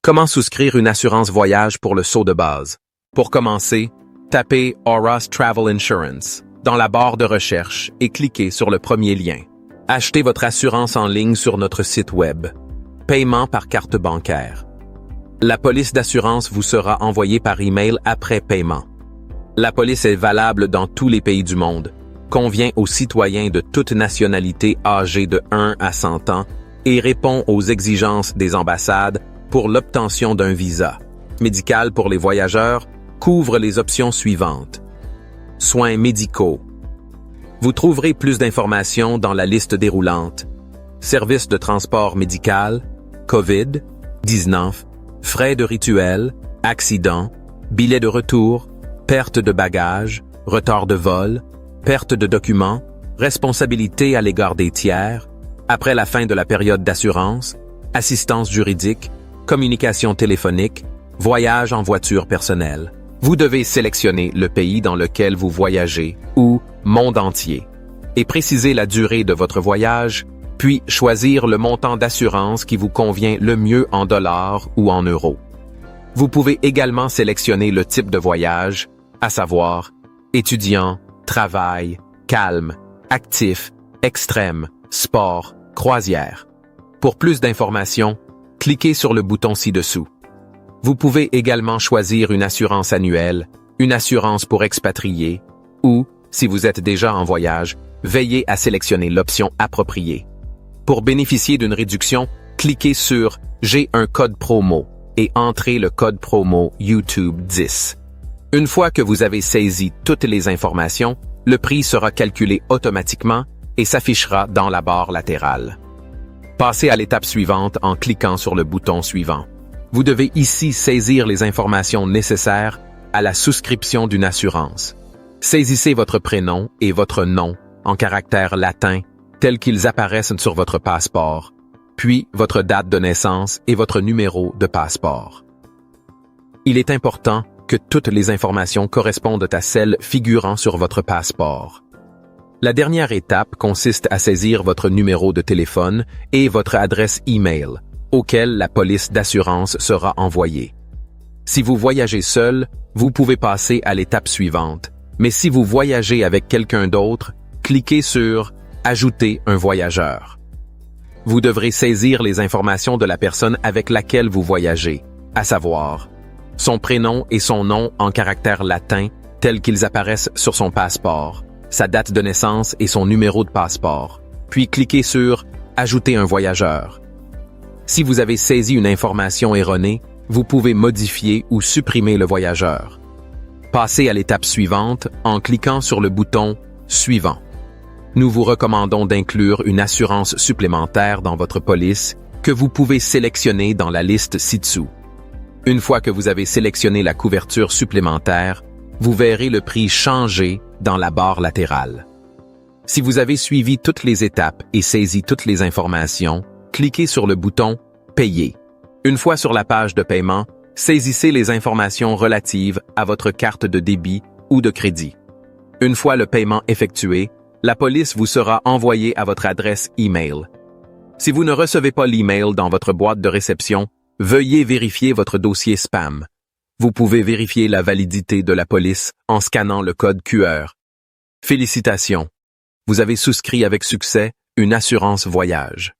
Comment souscrire une assurance voyage pour le saut de base? Pour commencer, tapez Auras Travel Insurance dans la barre de recherche et cliquez sur le premier lien. Achetez votre assurance en ligne sur notre site web. Paiement par carte bancaire. La police d'assurance vous sera envoyée par email après paiement. La police est valable dans tous les pays du monde, convient aux citoyens de toute nationalité âgés de 1 à 100 ans et répond aux exigences des ambassades pour l'obtention d'un visa. Médical pour les voyageurs couvre les options suivantes. Soins médicaux. Vous trouverez plus d'informations dans la liste déroulante. Services de transport médical, COVID-19, frais de rituel, accidents, billets de retour, perte de bagages, retard de vol, perte de documents, responsabilité à l'égard des tiers, après la fin de la période d'assurance, assistance juridique, communication téléphonique, voyage en voiture personnelle. Vous devez sélectionner le pays dans lequel vous voyagez ou monde entier et préciser la durée de votre voyage, puis choisir le montant d'assurance qui vous convient le mieux en dollars ou en euros. Vous pouvez également sélectionner le type de voyage, à savoir étudiant, travail, calme, actif, extrême, sport, croisière. Pour plus d'informations, cliquez sur le bouton ci-dessous. Vous pouvez également choisir une assurance annuelle, une assurance pour expatriés ou, si vous êtes déjà en voyage, veillez à sélectionner l'option appropriée. Pour bénéficier d'une réduction, cliquez sur « J'ai un code promo » et entrez le code promo YouTube 10. Une fois que vous avez saisi toutes les informations, le prix sera calculé automatiquement et s'affichera dans la barre latérale. Passez à l'étape suivante en cliquant sur le bouton suivant. Vous devez ici saisir les informations nécessaires à la souscription d'une assurance. Saisissez votre prénom et votre nom en caractères latins tels qu'ils apparaissent sur votre passeport, puis votre date de naissance et votre numéro de passeport. Il est important que toutes les informations correspondent à celles figurant sur votre passeport. La dernière étape consiste à saisir votre numéro de téléphone et votre adresse e-mail, auquel la police d'assurance sera envoyée. Si vous voyagez seul, vous pouvez passer à l'étape suivante, mais si vous voyagez avec quelqu'un d'autre, cliquez sur « Ajouter un voyageur ». Vous devrez saisir les informations de la personne avec laquelle vous voyagez, à savoir son prénom et son nom en caractères latins tels qu'ils apparaissent sur son passeport, sa date de naissance et son numéro de passeport, puis cliquez sur « Ajouter un voyageur ». Si vous avez saisi une information erronée, vous pouvez modifier ou supprimer le voyageur. Passez à l'étape suivante en cliquant sur le bouton « Suivant ». Nous vous recommandons d'inclure une assurance supplémentaire dans votre police que vous pouvez sélectionner dans la liste ci-dessous. Une fois que vous avez sélectionné la couverture supplémentaire, vous verrez le prix changer dans la barre latérale. Si vous avez suivi toutes les étapes et saisi toutes les informations, cliquez sur le bouton « Payer ». Une fois sur la page de paiement, saisissez les informations relatives à votre carte de débit ou de crédit. Une fois le paiement effectué, la police vous sera envoyée à votre adresse e-mail. Si vous ne recevez pas l'e-mail dans votre boîte de réception, veuillez vérifier votre dossier spam. Vous pouvez vérifier la validité de la police en scannant le code QR. Félicitations! Vous avez souscrit avec succès une assurance voyage.